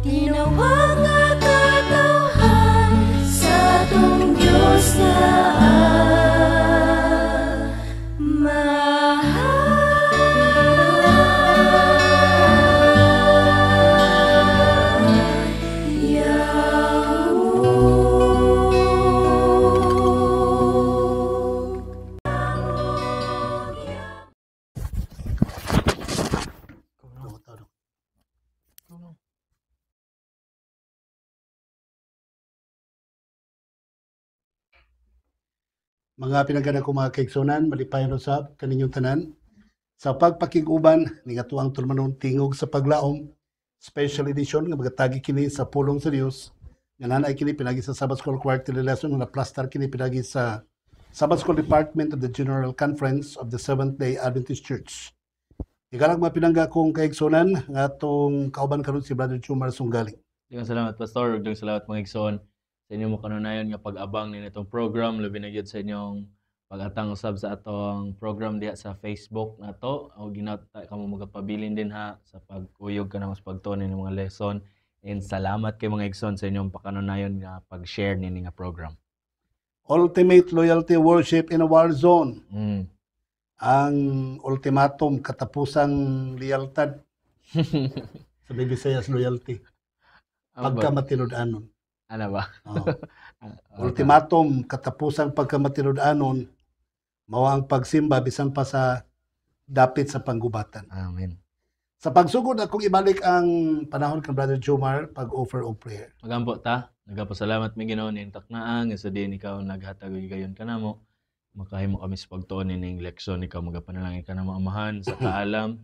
Tinawagan Mga pinagana ko mga kaigsunan, malipayon usab kaninyong tanan. Sa pagpakiguban, ni tuang tulmanon tingog sa paglaom, special edition nga magatagi kini sa pulong sa Dios. Nga nanay kini pinagi sa Sabbath School Quarterly Lesson nga plastar kini pinagi sa Sabbath School Department of the General Conference of the Seventh-day Adventist Church. Ikalag mga pinangga kong kaigsunan nga atong kauban karon si Brother Chumar Sunggaling. Daghang salamat Pastor, daghang salamat mga igsoon sa inyong kanunayon nga pag-abang ni itong program, labi na gyud sa inyong pag-atang usab sa atong program diha sa Facebook nato. O ginata kamo magapabilin din ha sa pag-uyog kanang sa pagtuon ni mga lesson. And salamat kay mga igsoon sa inyong pakanunayon nga pag-share nini nga program. Ultimate loyalty worship in a war zone. Mm. Ang ultimatum katapusang lealtad sa Bisayas loyalty. Pagka matinud-anon. Ano ba? Ultimatum katapusang pagka matinud-anon mao ang pagsimba bisan pa sa dapit sa panggubatan. Amen. Sa pagsugod akong ibalik ang panahon kan Brother Jomar pag-offer of prayer. Magampo ta. Nagapasalamat mi Ginoo ning taknaan nga sa din ikaw naghatag og gayon kanamo. Makahimo kami sa pagtuon ning leksyon ikaw magapanalangin kanamo amahan sa kaalam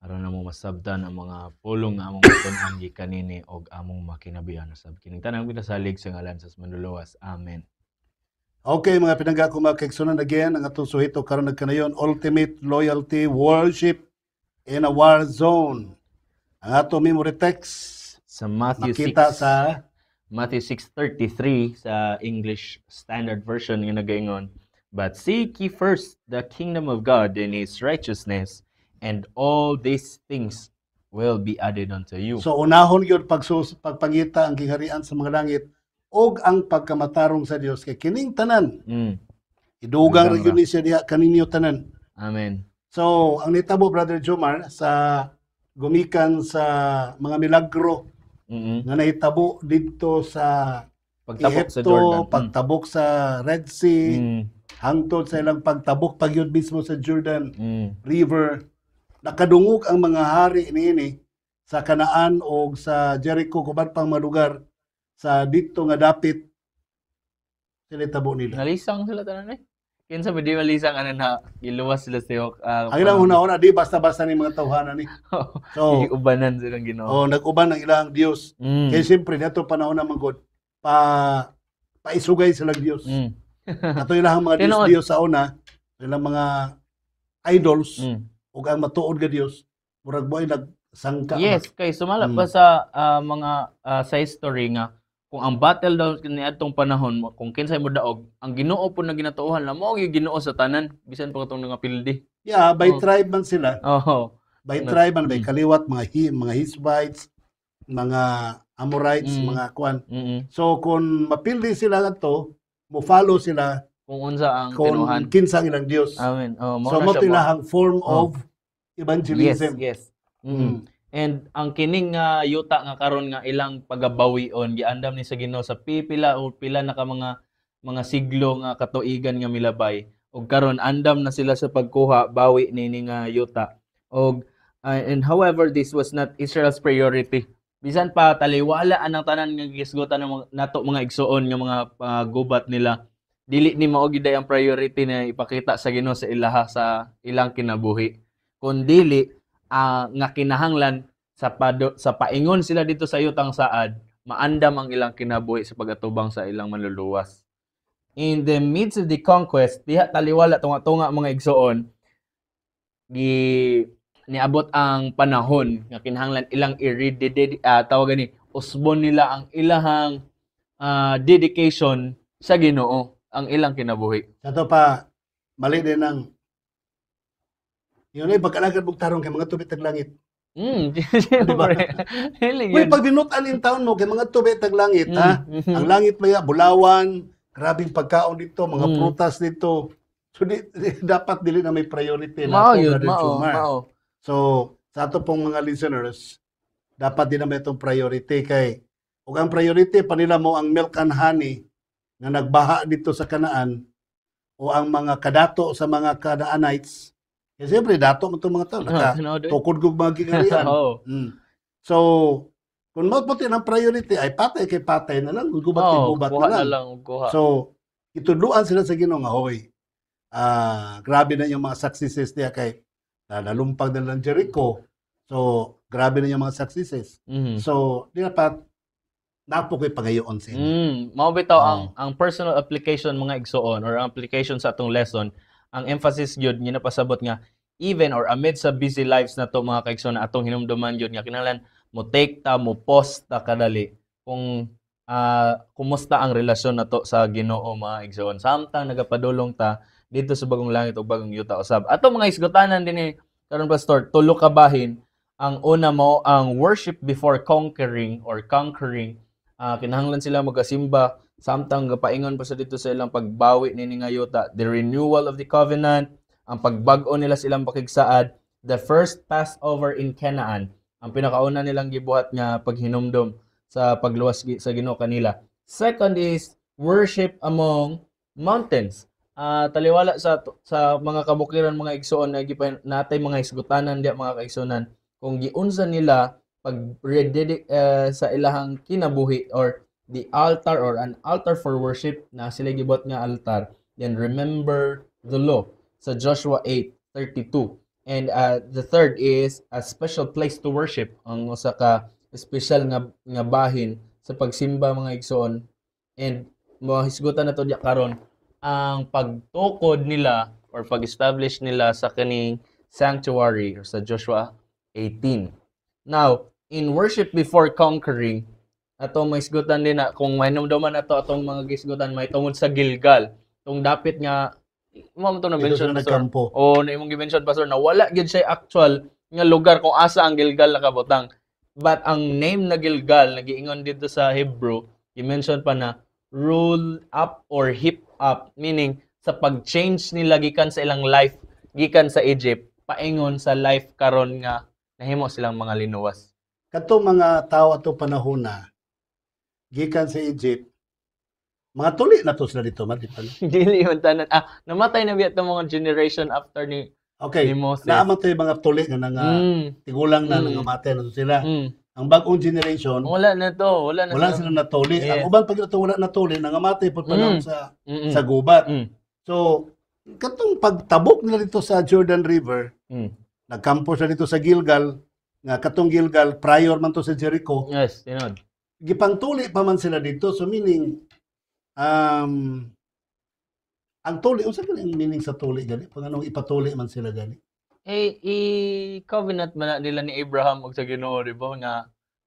aron namo masabtan ang mga pulong nga among matun-an gikan nini og among makinabihan usab kining tanang pinasalig sa ngalan sa Manluluwas. Amen. Okay, mga pinangga ko mga kaigsunan again, ang atong suhito karon nagkanayon, ultimate loyalty worship in a war zone. Ang atong memory text Sa Matthew makita 6 sa Matthew 6:33 sa English Standard Version nga nagaingon, "But seek ye first the kingdom of God and his righteousness, and all these things will be added unto you." So unahon gyud pagpangita ang gingharian sa mga langit og ang pagkamatarong sa Dios kay kining tanan. Idugang ra gyud ni siya diha kaninyo tanan. Amen. So ang nitabo Brother Jomar sa gumikan sa mga milagro nga nahitabo dito sa Pagtabok sa Ehipto, Jordan. pagtabok sa Red Sea, hangtod sa ilang pagtabok pagyud mismo sa Jordan River. Nakadungog ang mga hari niini sa Kanaan o sa Jericho kuban pang mga lugar sa dito nga dapit sinitabo nila. Nalisang sila tanan eh. Kinsa ba di malisang ano na giluwas sila sa Ang ilang una-una di basta-basta ni mga tawhanan ni. So ubanan silang Ginoo. nag-uban ang ilang Dios. Kaya siyempre nato panahon na magod paisugay sila Dios. Ato ilang mga Dios sa una, ilang mga idols ug ang matuod nga Dios murag boy nagsangka. Yes, kay sumala pa sa mga sa history nga kung ang battle daw niadtong panahon kung kinsay mo daog, ang Ginoo po na ginatuohan na mo yung Ginoo sa tanan bisan pa katong nga pildi. Yeah, by tribe man sila. By Ano? tribe man, by kaliwat mga Hivites, mga Amorites, mga kwan. So kung mapildi sila ato, mo follow sila Kung unsa ang kung tinuhan. kinsa ang ilang Dios. Amen. So mo tilahang form of evangelism. Yes. And ang kining nga yuta nga karon nga ilang pagabawion giandam ni sa Ginoo sa pipila o pila na ka mga siglo nga katuigan nga milabay ug karon andam na sila sa pagkuha bawi nini nga yuta og and however this was not Israel's priority bisan pa taliwala ang tanan nga gisgutan nato mga igsuon nga mga gubat nila dili ni mao gid ang priority na ipakita sa Ginoo sa ilaha sa ilang kinabuhi kun dili nga kinahanglan sa paingon sila dito sa yutang saad, maandam ang ilang kinabuhi sa pagatubang sa ilang manluluwas. In the midst of the conquest, diha taliwala tunga-tunga mga igsoon, niabot ang panahon nga kinahanglan ilang tawag ni usbon nila ang ilahang dedication sa Ginoo, ang ilang kinabuhi. Ato pa mali din ang yun ay pagkalagad mong tarong kay mga tubig tag langit. Diba? Uy, pag binutan in town mo kay mga tubig tag langit, ha? Ang langit maya, bulawan, grabing pagkaon dito, mga prutas dito. So, dapat dili na may priority na Mao. So, sa ato pong mga listeners, dapat din na may itong priority kay ug ang priority pa nila mo ang milk and honey na nagbaha dito sa Kanaan o ang mga kadato sa mga Canaanites. Kasi siyempre, dato mo itong mga tao. Tukod kong mga gingarian. So, kung magputi ng priority, ay patay na lang. Gubat na lang. So, itudluan sila sa Ginoo nga, hoy, grabe na yung mga successes niya kay nalumpag na ng Jericho. So, grabe na yung mga successes. Mhm. So, di dapat napo ko'y pangayoon sa inyo. Mao bitaw Oo. ang personal application mga igsoon or ang application sa atong lesson, ang emphasis gyud nga napasabot nga even or amid sa busy lives na to mga kaigsoon na atong hinumduman gyud nga kinahanglan mo take ta mo post ta kadali kung kumusta ang relasyon nato sa Ginoo mga igsoon. Samtang nagapadulong ta dito sa bagong langit ug bagong yuta usab. Ato mga isgutanan dinhi karon pastor, tulo ka bahin. Ang una mo ang worship before conquering or conquering. Kinahanglan sila magasimba samtang gapaingon pa sa dito sa ilang pagbawi nini nga yuta, the renewal of the covenant, ang pagbag-o nila silang pakigsaad, the first Passover in Canaan, ang pinakauna nilang gibuhat nga paghinumdom sa pagluwas sa Ginoo kanila. Second is worship among mountains. Taliwala sa mga kabukiran mga igsoon na natay mga isgutanan diya mga kaigsonan kung giunsa nila pag sa ilahang kinabuhi or the altar or an altar for worship na sila gibot nga altar, then remember the law sa Joshua 8:32. And the third is a special place to worship, ang usa ka special nga bahin sa pagsimba mga igsoon. And mahisgutan na to diya karon ang pagtukod nila or pag-establish nila sa kaning sanctuary or sa Joshua 18. Now, in worship before conquering, atong may isgutan din na kung may numduman na to atong mga gisgutan may tungod sa Gilgal. Tong dapit nga mo to na Dito mention sila pastor. nagkampo. O na imong gi-mention pastor na wala gyud siya actual nga lugar kung asa ang Gilgal nakabutang. But ang name na Gilgal nagiingon dito sa Hebrew, i-mention pa na roll up or hip up, meaning sa pag-change nila gikan sa ilang life gikan sa Egypt paingon sa life karon nga nahimo silang mga linuwas. Katong mga tao ato panahon na gikan sa Egypt, mga tuli na to sila dito, matipan. Dili man tanan. Namatay na biya mga generation after ni Okay, Moses. naamatay mga tuli nga nang tigulang na nangamatay na to sila. Ang bagong generation, Wala na to, wala na wala to. sila natuli. Yes. Ang uban pag ito wala natuli, nangamatay po panahon Mm. sa gubat. Mm. So, katong pagtabok nila dito sa Jordan River, Mm. nagkampo sila dito sa Gilgal, nga katong Gilgal, prior man to sa Jericho, Yes, tinod. gipangtuli pa man sila dito. So, meaning, ang tuli, unsa ka ang meaning sa tuli gani? Pag anong ipatuli man sila gani? I-covenant man na nila ni Abraham og sa Ginoo, di ba? Nga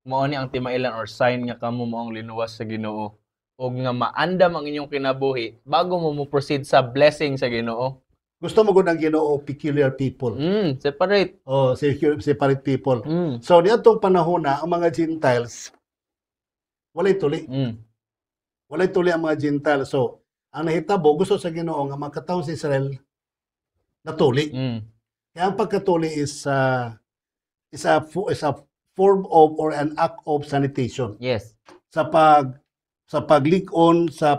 mao ni ang timailan or sign nga kamo mo ang linuwas sa Ginoo. Og nga maandam ang inyong kinabuhi bago mo proceed sa blessing sa Ginoo. Gusto mo gud ang Ginoo peculiar people. Separate. O separate people. Mm. So niadtong panahon na ang mga Gentiles walay tuli. Walay tuli ang mga Gentiles. So ang nahitabo gusto sa Ginoo nga makatawo sa Israel natuli. Kaya ang pagkatuli is a form of or an act of sanitation. Yes. Sa paglig-on, sa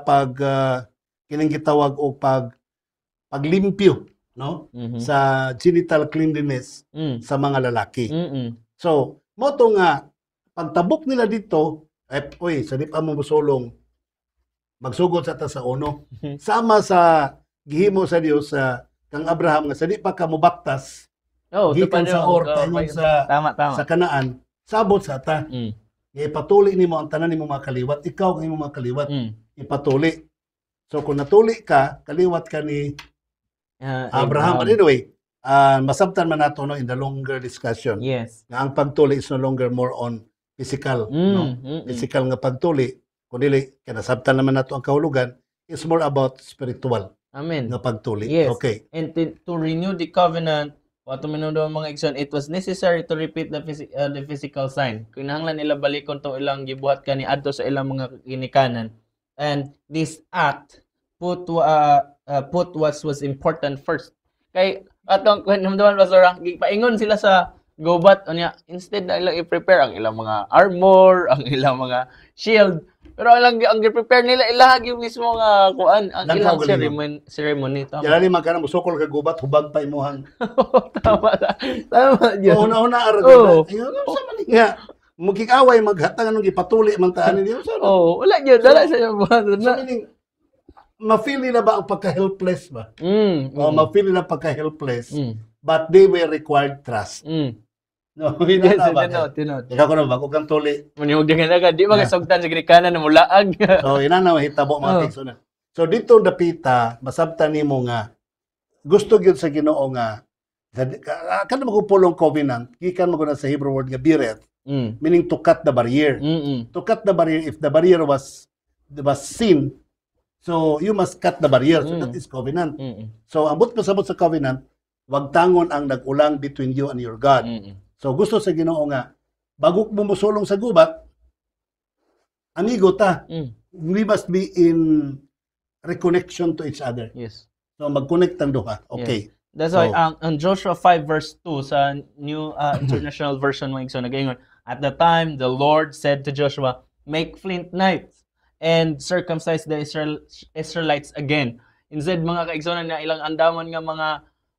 kining gitawag o paglimpyo, no? Sa genital cleanliness sa mga lalaki. So, mo to nga pagtabok nila dito, sa di pa mo musulong magsugod sa ta sa uno. Sama sa gihimo sa Dios sa kang Abraham nga sa di pa ka mobaptas. Gikan sa paingon tama. sa Kanaan, sabot sa ta. Ipatuli nimo ang tanan nimo mga kaliwat, ikaw ang imong mga kaliwat. Ipatuli. So kung natuli ka, kaliwat ka ni Abraham. Anyway, masabtan man nato no in the longer discussion. Yes. Nga ang pagtuli is no longer more on physical, no? Physical nga pagtuli, kundi kanasabtan naman nato ang kahulugan is more about spiritual. Amen. Nga pagtuli. Yes. Okay. And to renew the covenant, wato minundo mga igsoon, it was necessary to repeat the physical sign. Kinahanglan nila balikon tong ilang gibuhat kani adto sa ilang mga ginikanan. And this act put what was important first. Kay atong kunumduman pastor, paingon sila sa gubat unya instead na ilang i-prepare ang ilang mga armor, ang ilang mga shield. Pero ang i-prepare nila ilahag yung mismo nga kuan ang ilang ceremony. Tama. Yan ni magkana musukol ka gubat hubag pa imuhang. Tama yun. Una arag. Ayun sa man nga. Mugikaway maghatang anong ipatuli man taan niyo sa. Wala gyud dala sa buhat So, na. meaning, ma-feel nila ba ang pagka-helpless ba? O ma-feel nila pagka-helpless, Mm. but they were required trust. Mm. No, Yes, hinana ba? tinod. Ikaw ko na ba? Kung kang tuli. Maniwag din ka, di ba kasugtan sa ginikanan na mulaag. So, hinana mahitabo mga Oh. kigsunan. So, dito dapita, masabtan nimo nga, gusto gyud sa Ginoo nga, kada magpulong covenant, gikan mo na sa Hebrew word nga biret, Mm. meaning to cut the barrier. Mm. To cut the barrier, if the barrier was sin, so you must cut the barrier. So that is covenant. Mm. So ambot pasabot sa covenant, wag tangon ang nag-ulang between you and your God. Mm. So gusto sa Ginoo nga, bago mo musulong sa gubat, amigo ta, we must be in reconnection to each other. Yes. So mag-connect ang duha. Okay. That's So- why ang Joshua 5 verse 2 sa New International Version mo so nagaingon, at the time the Lord said to Joshua, make flint knives and circumcise the Israelites again. Instead mga kaigsonan na ilang andaman nga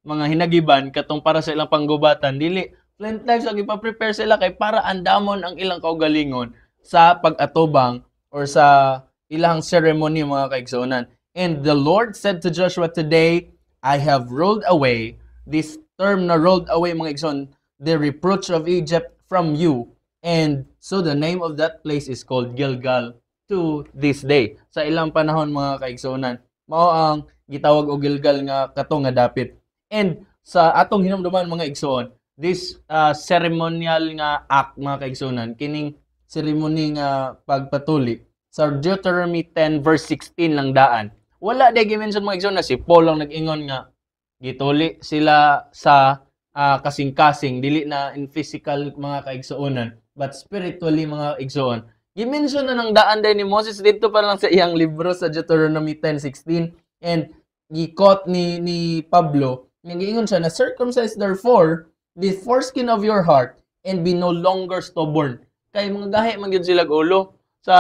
mga hinagiban katong para sa ilang panggubatan, dili flint knives ang ipa-prepare sila kay para andamon ang ilang kaugalingon sa pag-atubang or sa ilang ceremony mga kaigsonan. And the Lord said to Joshua, today I have rolled away, this term na rolled away mga igsoon, the reproach of Egypt from you. And so the name of that place is called Gilgal to this day. Sa ilang panahon mga kaigsonan, mao ang gitawag og Gilgal nga kato nga dapit. And sa atong hinumduman mga igsoon, this ceremonial nga act mga kaigsonan, kining ceremony nga pagpatuli sa Deuteronomy 10 verse 16 lang daan. Wala day gimension mga igsoon na si Paul lang nag-ingon nga gituli sila sa kasing-kasing, dili na in physical mga kaigsuonan but spiritually mga igsoon. Gimension na ng daan day ni Moses dito pa lang sa iyang libro sa Deuteronomy 10:16 and gi-quote ni Pablo nag-ingon siya na circumcise therefore the foreskin of your heart and be no longer stubborn. Kay mga gahi man gyud sila ulo sa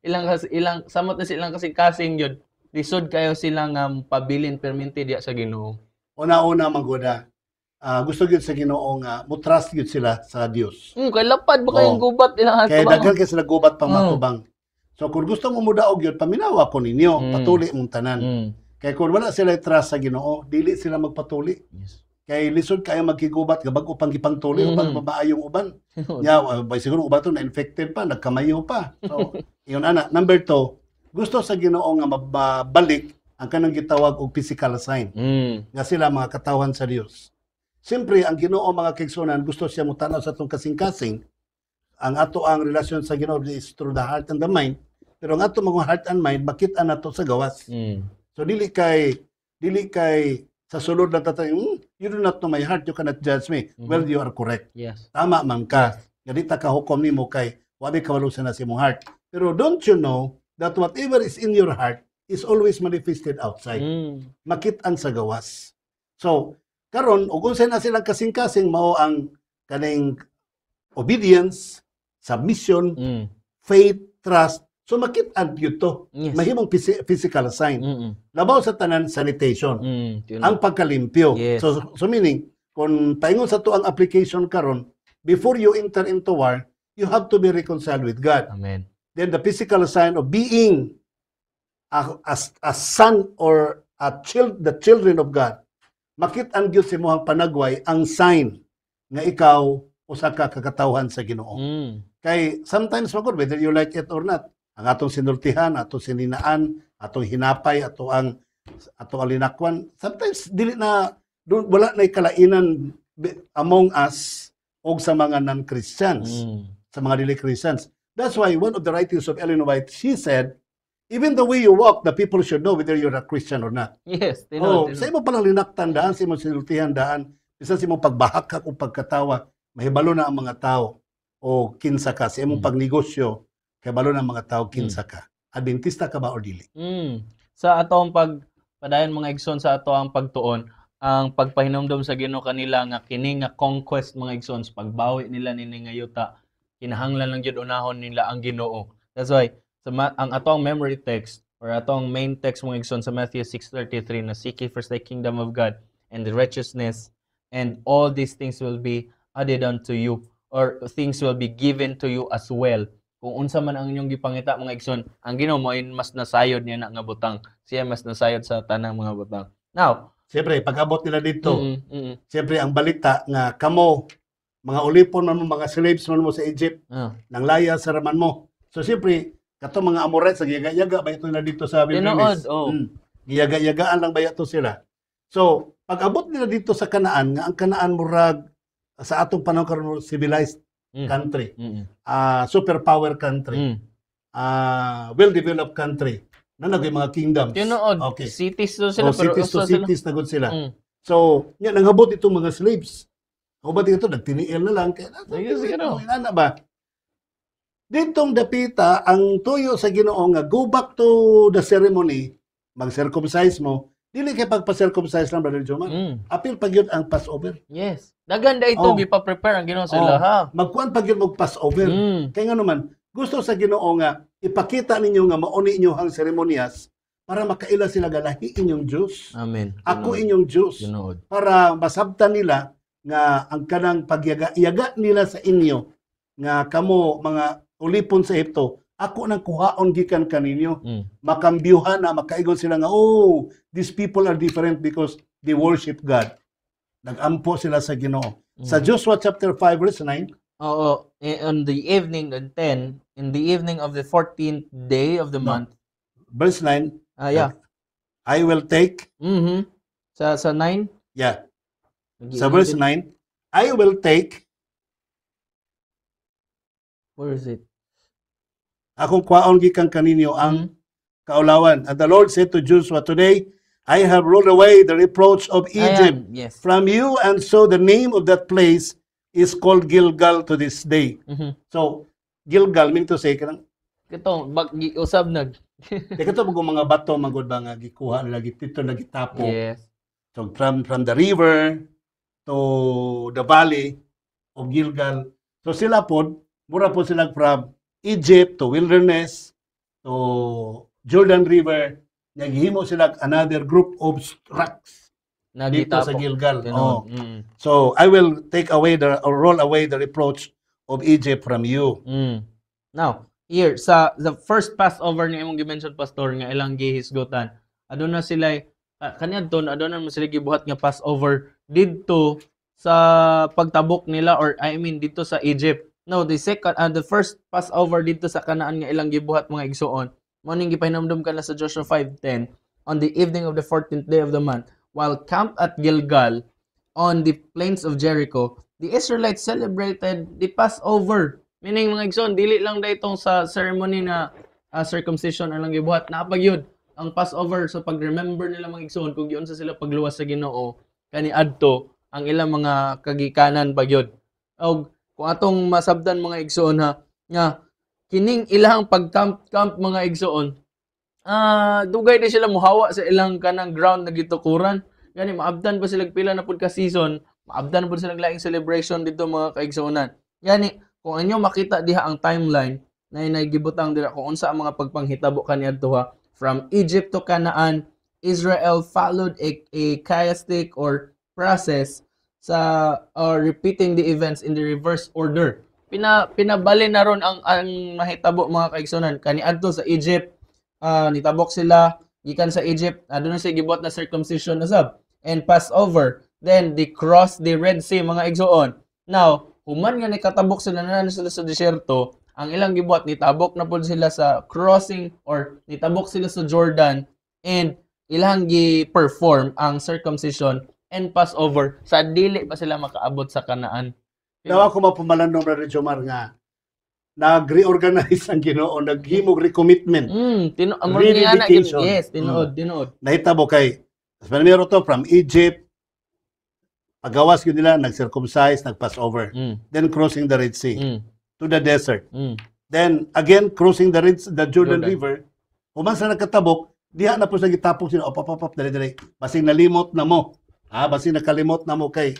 ilang samot na silang kasing-kasing gyud. Lisod kayo silang pabilin perminti diya sa Ginoo. Una-una maggoda. Gusto gyud sa Ginoo nga mo-trust gyud sila sa Dios. Kay lapad ba kayong gubat ilang Kaya hatubang? daghan kay sila gubat pang Oh. matubang. So kung gusto mo mudaog gyud, paminawa ko ninyo, patuli mong tanan. Kaya kung wala sila trust sa Ginoo, dili sila magpatuli. Yes. Kay lisod kayo magkigubat kapag upang gipangtuli upang mabaayong uban. Bay siguro uban to na infected pa, nagkamayo pa. So, yun ana. Number 2, gusto sa Ginoo nga mabalik ang kanang gitawag og physical sign nga sila mga katawhan sa Dios. Siyempre, ang Ginoo mga kaigsunan, gusto siya mutanaw sa atong kasing-kasing. Ang ato ang relasyon sa Ginoo is through the heart and the mind. Pero ang ato mga heart and mind, makita nato sa gawas. So dili kay sa sulod na tatay, you do not know my heart, you cannot judge me. Well, you are correct. Yes. Tama man ka. Ganita ka hukom nimo kay wabi kawalusan na si mong heart. Pero don't you know that whatever is in your heart is always manifested outside. Makitaan sa gawas. So, karon ug unsay na silang kasing-kasing mao ang kaning obedience, submission, faith, trust. So makitaan gyud to. Yes. Mahimong physical sign. Labaw sa tanan sanitation. Ang pagkalimpyo. Yes. So meaning, kung paingon sa to ang application karon, before you enter into war, you have to be reconciled with God. Amen. Then the physical sign of being a son or the children of God, makit-an gyud si mohang panagway ang sign nga ikaw usa ka kakatawhan sa Ginoo. Kay sometimes magod whether you like it or not, ang atong sinultihan, atong sininaan, atong hinapay, atong linakwan, sometimes dili na wala na kalainan among us o sa mga non-Christians, sa mga dili Christians. That's why one of the writings of Ellen White, she said, even the way you walk, the people should know whether you're a Christian or not. Yes, tinod. Sa imo palang linaktan daan, sa imong sinultihan daan, bisan sa imong pagbahakak o pagkatawa, mahibalo na ang mga tao o kinsa ka sa imong pagnegosyo, kay balo na ang mga tao kinsa ka. Adventista ka ba or dili? Sa atong pagpadayon mga igsoon sa ato ang pagtuon, ang pagpahinumdom sa Ginoo kanila nga kini nga conquest mga igsoon, pagbawi nila nini nga yuta, kinahanglan lang gyud unahon nila ang Ginoo. That's why ang atong memory text or atong main text mga igsoon sa Matthew 6:33 na seek ye first the kingdom of God and the righteousness, and all these things will be added unto you, or things will be given to you as well. kung unsa man ang inyong gipangita mga igsoon, ang Ginoo mo mas nasayod niya na nga butang. Siya mas nasayod sa tanang mga butang. Now, Siyempre, pag-abot nila dito, siyempre, ang mm. balita nga kamo, mga ulipon man mo, mga slaves man mo sa Egypt, nang laya sa raman mo. So, siyempre, kato mga Amorites, giyaga-yaga ba ito na dito sa Tinuod, wilderness? oh. Giyaga-yagaan lang ba ito sila? So, pag-abot nila dito sa Kanaan, nga ang Kanaan murag sa atong panahon karon civilized country, superpower country, well-developed country, na nagay mga kingdoms. Tinuod, Okay. cities to sila, So, pero cities to usa sila. cities na gud sila. Mm. So, yan, nangabot itong mga slaves. Ako ba dito, nagtiniil na lang. Kaya, Sige, no. inana ba? Ditong dapita, ang tuyo sa Ginoo nga, go back to the ceremony, mag-circumcise mo, dili kay pagpa-circumcise lang, Brother Joman. Apil pag yun ang Passover. Yes. Daganda ito, Oh. gipa-prepare ang Ginoo sila, ha? Magkuhan pag yun mag-Passover. Kaya nga naman, gusto sa Ginoo nga, ipakita ninyo nga mauni inyo ang seremonyas para makaila sila galahi inyong Diyos. Amen. Ako inyong Diyos. Tinuod. Para masabtan nila nga ang kanang pagyaga nila sa inyo nga kamo mga ulipon sa Ehipto, ako nang kuhaon gikan kaninyo. Makambyuhan na makaigon sila nga, oh, these people are different because they worship God. Nagampo sila sa Ginoo. Sa Joshua chapter 5 verse 9, Oo, on the evening on 10, in the evening of the 14th day of the month. verse 9, Yeah. I will take, Sa 9? yeah, sa verse 9, I will take, Where is it? akong kwaon gikan kaninyo ang kaulawan. And the Lord said to Joshua, today, I have rolled away the reproach of Egypt Ayan, yes. from you, and so the name of that place is called Gilgal to this day. So, Gilgal, mean to say, kanang, Ito, usab nag. ito mga bato, magod ba nga, gikuha nila, gitito na gitapo. Yes. So, from the river to the valley of Gilgal. So, sila po, mura po sila from Egypt to wilderness to Jordan River. Naghimo sila another group of rocks dito sa Nagitapok. Gilgal. Tinuod. So, I will take away or roll away the reproach of Egypt from you. Now, here, sa the first Passover ni imong gi-mention, Pastor, nga ilang gihisgotan, aduna sila, kaniadton, aduna mo sila gibuhat nga Passover dito sa pagtabok nila, or I mean, dito sa Egypt. Now, the first Passover dito sa Kanaan nga ilang gibuhat mga igsuon, morning gipahinumdum ka na sa Joshua 5:10, on the evening of the 14th day of the month, while camped at Gilgal on the plains of Jericho, the Israelites celebrated the Passover. Meaning mga igsoon, dili lang daytong sa ceremony na circumcision ang lang gibuhat, napagyud ang Passover sa pag-remember nila mga igsoon kung giun sa sila pagluwas sa Ginoo kaniadto ang ilang mga kagikanan pagyud. Og kung atong masabdan mga igsoon ha, nga kining ilang pag-camp mga igsoon, dugay di sila muhawa sa ilang kanang ground na gitukuran. Gani maabdan pa sila pila na pud ka season, maabdan pud sila laing celebration dito mga kaigsuonan. Gani kung anyo makita diha ang timeline na gibutang dira kung unsa ang mga pagpanghitabo kaniadto ha, from Egypt to Canaan, Israel followed a chiastic or process sa repeating the events in the reverse order. Pinabali na ron ang mahitabo mga kaigsuonan kaniadto sa Egypt. Nitabok sila gikan sa Egypt, aduna sila gibuhat na circumcision na sab and Passover, then they cross the Red Sea mga igsuon. Now human nga nikatabok sila na sila sa desierto, ang ilang gibuhat nitabok na pud sila sa crossing or nitabok sila sa Jordan and ilang gi-perform ang circumcision and Passover sa dili pa sila makaabot sa Kanaan. Daw ako mapumalandong, Brother Jomar, nga nag-reorganize ang Ginoo, naghimog recommitment. Rededication. Yes, tinuod. Nahitabo kay, panamero to, from Egypt, pagawas yun nila, nag-circumcise, nag-Passover. Then crossing the Red Sea to the desert. Then, again, crossing the Jordan River, human sa nagkatabok, diha na po sa gitapok sila, op, dali. Basing nalimot na mo. Basing nakalimot na mo kay,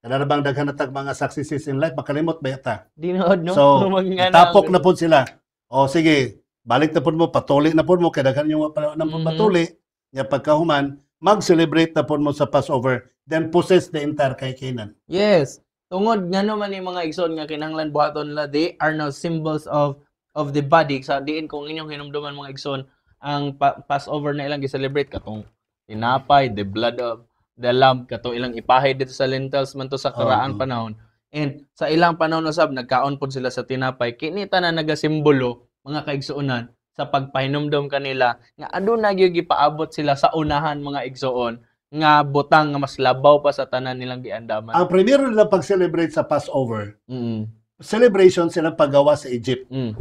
kanarabang daghan na tag mga successes in life, makalimot ba yata? Dinood, no? So, tapok na po sila. O sige, balik na po mo, patuli na po mo, kaya daghan yung patuli, niya pagkahuman, mag-celebrate na po mo sa Passover, then possess the entire kay Canaan. Yes. Tungod nga naman yung mga igsoon nga kinahanglan buhaton nila, they are now symbols of of the body sa diin kung inyong hinumduman mga igsoon ang Passover na ilang gi-celebrate katong tinapay, the blood of the lamb katong ilang ipahid dito sa lentils man to sa karaang panahon. And sa ilang panahon usab nagkaon pod sila sa tinapay kini tanan nagasimbolo mga kaigsuonan sa pagpahinumdom kanila nga aduna gyud gipaabot sila sa unahan mga igsoon nga butang nga mas labaw pa sa tanan nilang giandaman. Ang primero nila pag-celebrate sa Passover, Mm. celebration sila paggawa sa Egypt. Mm.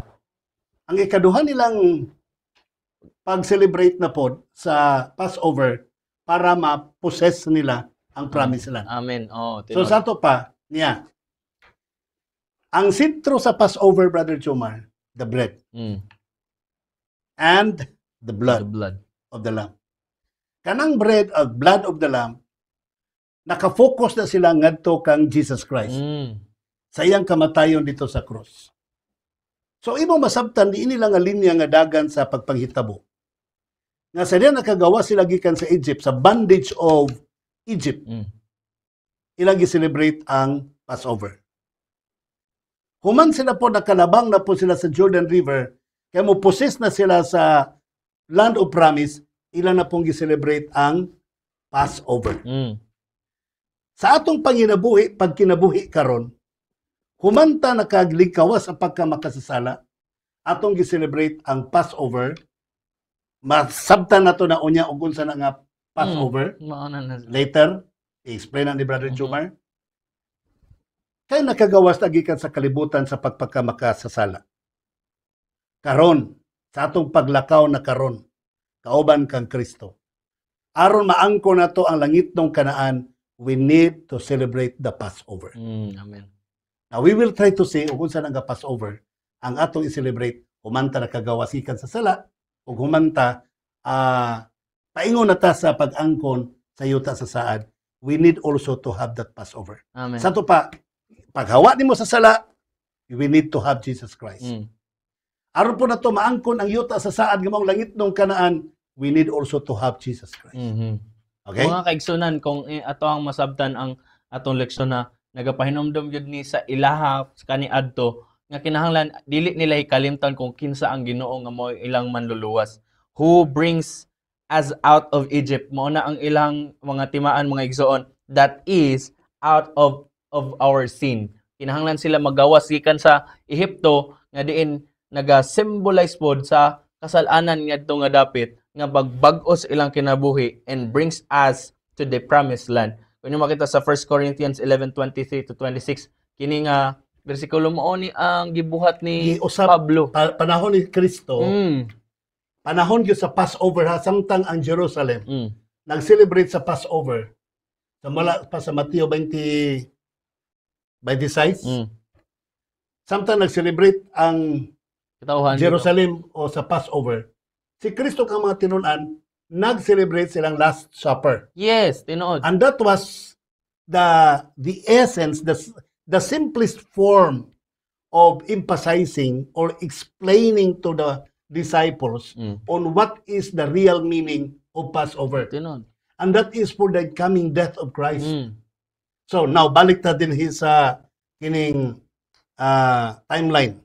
Ang ikaduha nilang pag-celebrate na pod sa Passover para ma-possess nila ang promised land. Amen. Oh, So sa to pa niya. Ang sentro sa Passover, Brother Jomar, the bread and the the blood blood. of the lamb. Kanang bread of blood of the lamb, nakafocus na sila ngadto kang Jesus Christ sa iyang kamatayon dito sa krus. So imo masabtan di nila nga linya nga dagan sa pagpanghitabo. Nga sa diyan nakagawa sila gikan sa Egypt sa bondage of Egypt. Ilang gi-celebrate ang Passover. Human sila po nakalabang na po sila sa Jordan River, kaya mo possess na sila sa land of promise, ilan na pong gi-celebrate ang Passover. Sa atong pagkinabuhi karon, humanta nakagligkawas sa pagkamakasasala, atong gi-celebrate ang Passover. Masabtan na to na unya ug unsa na nga Passover. Mauna na. Later, i-explain na ni Brother Jomar. Kaya nakagawas na gikan sa kalibutan sa pagpakamakasasala. Karon, sa atong paglakaw na karon, kauban kang Kristo. Aron maangko na to ang langit ng Kanaan, we need to celebrate the Passover. Amen. Now, we will try to see kung saan ang Passover ang atong i-celebrate, humanta nakagawas gikan sa sala, o humanta, paingon na ta sa pag-angkon sa yuta sa saad, we need also to have that Passover. Amen. Sa to pa, paghawa nimo sa sala, we need to have Jesus Christ. Aron po na to maangkon ang yuta sa saad nga maong langit ng Kanaan, we need also to have Jesus Christ. Okay? Mga kaigsunan, kung ato ang masabtan ang atong leksyon na nagapahinomdom gyud ni sa ilaha sa kaniadto nga kinahanglan dili nila hikalimtan kung kinsa ang Ginoo nga mao ilang manluluwas. Who brings us out of Egypt? Mao na ang ilang mga timaan mga igsoon, that is out of our sin. Kinahanglan sila magawas gikan sa Ehipto nga diin naga-symbolize pod sa kasalanan ngadto nga dapit nga bagbag-os ilang kinabuhi and brings us to the promised land. Kung nyo makita sa 1 Corinthians 11:23 to 26, kini nga bersikulo mo ni ang gibuhat ni Giusap, Pablo. Panahon ni Kristo, panahon gyud sa Passover ha, samtang ang Jerusalem nag-celebrate sa Passover. Sa mula pa sa Mateo 26, samtang nag-celebrate ang Katauhan Jerusalem o sa Passover, si Kristo kang mga tinunan, nag-celebrate silang Last Supper. Yes, tinuod. And that was the essence, the simplest form of emphasizing or explaining to the disciples on what is the real meaning of Passover. Tinuod. And that is for the coming death of Christ. So now, balik na din sa kining timeline.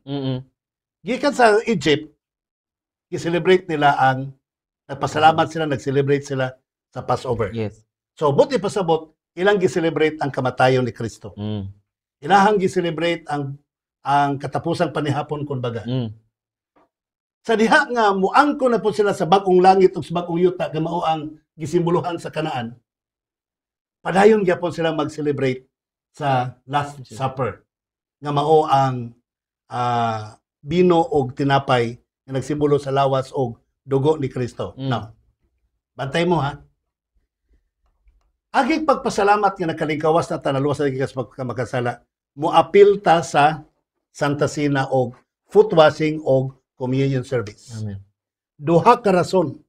Gikan sa Egypt, i-celebrate nila ang nagpasalamat sila, nag-celebrate sila sa Passover. Yes. So, buti pasabot, ilang gi-celebrate ang kamatayon ni Kristo. Ilahang gi-celebrate ang katapusang panihapon kumbaga. Sa diha nga muangko na po sila sa bagong langit ug sa bagong yuta nga mao ang gisimbolohan sa Kanaan. Padayon gyapon sila mag-celebrate sa Last Supper nga mao ang bino og tinapay nga nagsimbolo sa lawas og dugo ni Kristo. Now, bantay mo ha. Aging pagpasalamat nga nakalingkawas na tanaluwas sa gikas pagkamakasala, moapil ta sa Santa Cena og foot washing og communion service. Amen. Duha ka rason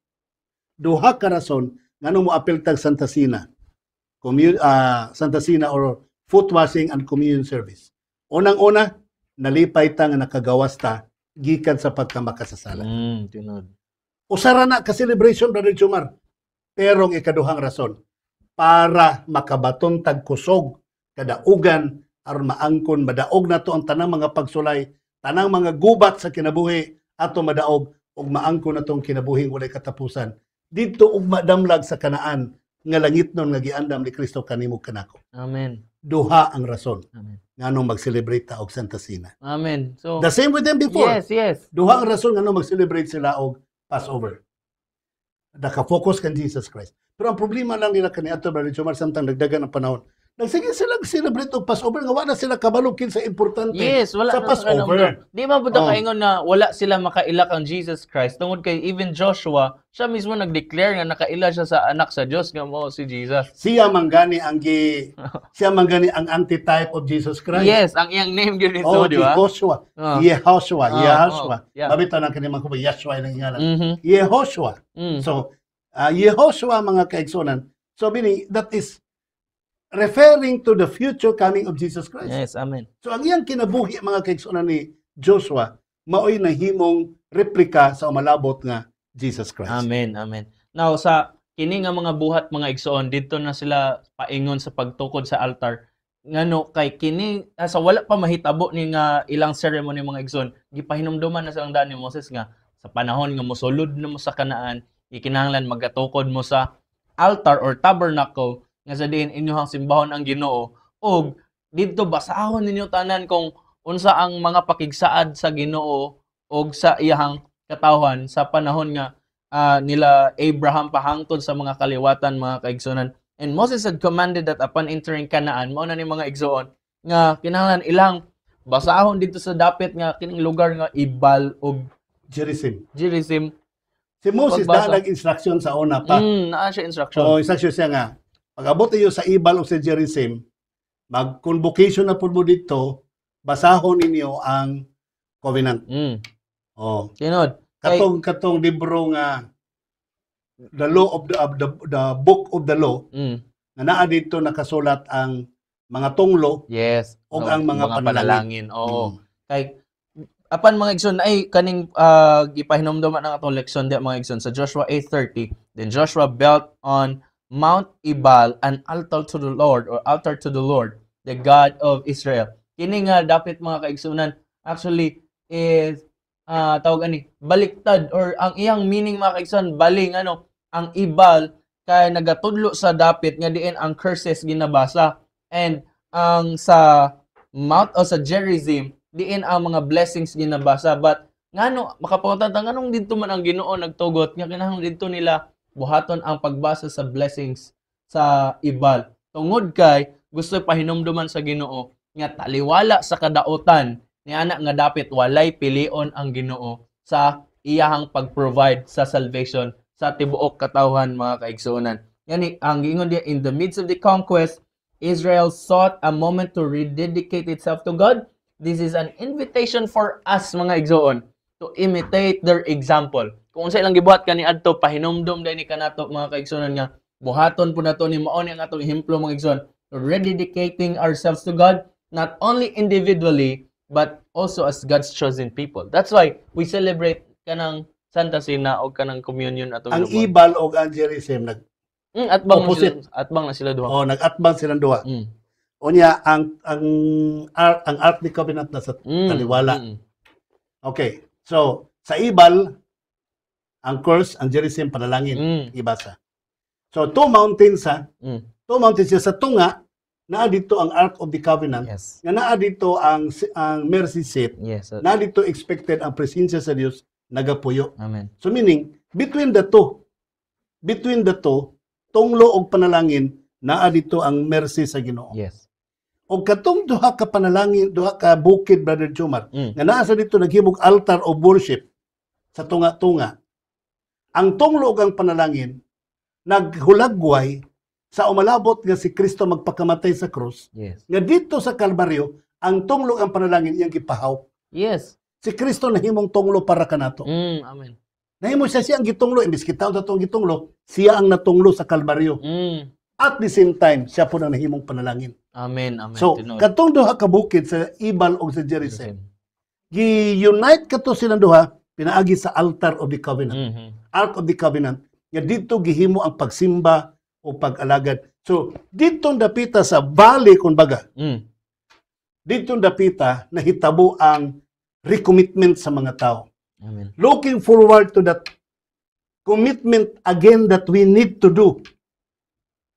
ngano moapil tag Santa Cena. Santa Cena or foot washing and communion service. Unang-una, nalipay ta nga nakagawas ta gikan sa pagkamakasasala. Tinuod. Usara na ka celebration, Brother Jomar. Pero ang ikaduhang rason, para makabaton tag kusog kadaugan aron maangkon madaog na to ang tanang mga pagsulay tanang mga gubat sa kinabuhi ato madaog ug maangko na tong kinabuhing walay katapusan. Dito ug madamlag sa kanaan nga langitnon nga giandam ni Kristo kanimo kanako. Amen. Duha ang rason Amen. nganong mag-celebrate ta og Santa Cena. Amen. So, The same with them before. yes. Duha ang rason nganong mag-celebrate sila og Passover. Naka-focus kan Jesus Christ. Pero ang problema lang nila kaniadto Brother Jomar samtang dagdagan ang panahon. Nagsige sila celebrate og Passover nga wala sila kabalukin sa importante Yes, wala sa na Passover. Di man pud Oh. kaingon na wala sila makaila kang Jesus Christ. Tungod kay even Joshua, siya mismo nag-declare nga nakaila siya sa anak sa Dios nga mao si Jesus. Siya manggani ang antitype of Jesus Christ. Yes, ang iyang name gyud Oh, nito, di ba? Yehoshua. Oh. Yehoshua. Yeah. Babito na kanimang kuba Yeshua ang ngalan. Mhm. Yehoshua. Mm. So, Yehoshua mga kaigsunan. So, bini, that is referring to the future coming of Jesus Christ. Yes, amen. So, ang iyang kinabuhi mga kaigsunan ni Joshua, maoy nahimong replika sa umalabot nga Jesus Christ. Amen, amen. Now sa kini nga mga buhat mga igsoon dito na sila paingon sa pagtukod sa altar. Ngano kay kini sa wala pa mahitabo ni nga ilang ceremony mga igsoon, gipahinumduman na silang daan ni Moses nga sa panahon nga mosulod na mo sa Kanaan, ikinahanglan magatukod mo sa altar or tabernacle nga sa diin inyong simbahon ang Ginoo og dito basahon ninyo tanan kung unsa ang mga pakigsaad sa Ginoo og sa iyang katawhan sa panahon nga nila Abraham pahangtod sa mga kaliwatan mga kaigsunan. And Moses had commanded that upon entering Canaan, mao na ni mga igsoon nga kinahanglan ilang basahon dito sa dapit nga kining lugar nga Ibal og Gerizim. Gerizim. Si Moses Pagbasa. na nag-instruction sa una pa. Naa siya instruction. O, instruction siya nga, pag-abot niyo sa Ibal o sa Gerizim, mag-convocation na po mo dito, basahon ninyo ang covenant. O, Tinod. Kay katong libro nga the law of the book of the law nga naa dito nakasulat ang mga tunglo yes. o ang mga panalangin. Oo. Kay apan mga igsoon ay kaning gipahinumduman ang atong leksyon di mga igsoon sa Joshua 8:30. Then Joshua built on Mount Ebal an altar to the Lord or altar to the Lord, the God of Israel. Kini nga dapat mga kaigsunan actually is tawag ani baliktad or ang iyang meaning mga kaigsunan baling ang Ebal kay nagatudlo sa dapit nga diin ang curses ginabasa and ang sa Mount o sa Gerizim diin ang mga blessings ginabasa but ngano makapangutan nganong didto man ang Ginoo nagtugot nga kinahanglan didto nila buhaton ang pagbasa sa blessings sa Ebal tungod kay gusto pahinumduman sa Ginoo nga taliwala sa kadaotan ni anak nga dapit walay pilion ang Ginoo sa iyahang pag-provide sa salvation sa tibuok katawhan mga kaigsuonan. Yani ang giingon diya in the midst of the conquest Israel sought a moment to rededicate itself to God. This is an invitation for us mga igsoon to imitate their example. Kung unsa ilang gibuhat kaniadto pahinumdom dai ni kanato mga kaigsuonan nga buhaton po nato ni mao ni ang atong ehemplo mga igsoon, rededicating ourselves to God not only individually but also as God's chosen people. That's why we celebrate kanang Santa Cena o kanang communion atong Ang Ibal o ang Gerizim atbang na sila duha. nag-atbang silang duha. Unya ang Ark ni Covenant na sa taliwala. Okay. So sa Ibal ang curse, ang Gerizim panalangin ibasa. So two mountains sa tunga naa dito ang Ark of the Covenant. Yes. Nga naa dito ang mercy seat. Yes. Naa dito expected ang presensya sa Dios nagapuyo. Amen. So meaning between the two tunglo og panalangin naa dito ang mercy sa Ginoo. Yes. Og katong duha ka panalangin, duha ka bukid Brother Jomar, nga naa sa dito naghimog altar of worship sa tunga-tunga. Ang tunglo ug ang panalangin naghulagway sa umalabot nga si Kristo magpakamatay sa krus. Yes. Nga dito sa Kalbaryo, ang tunglo ang panalangin iyang gipahaw. Yes. Si Kristo nahimong tunglo para kanato. Amen. Nahimo siya ang gitunglo, imbis kita sa tong gitunglo, siya ang natunglo sa Kalbaryo. At the same time, siya po ang nahimong panalangin. Amen. Amen. So, katong duha ka bukid sa Ibal o sa Gerizim, gi-unite kato silang duha, pinaagi sa altar of the covenant. Ark of the Covenant, nga dito gihimo ang pagsimba o pag-alagad. So, ditong dapita sa valley, kumbaga, ditong dapita, nahitabo ang recommitment sa mga tao. Amen. Looking forward to that commitment again that we need to do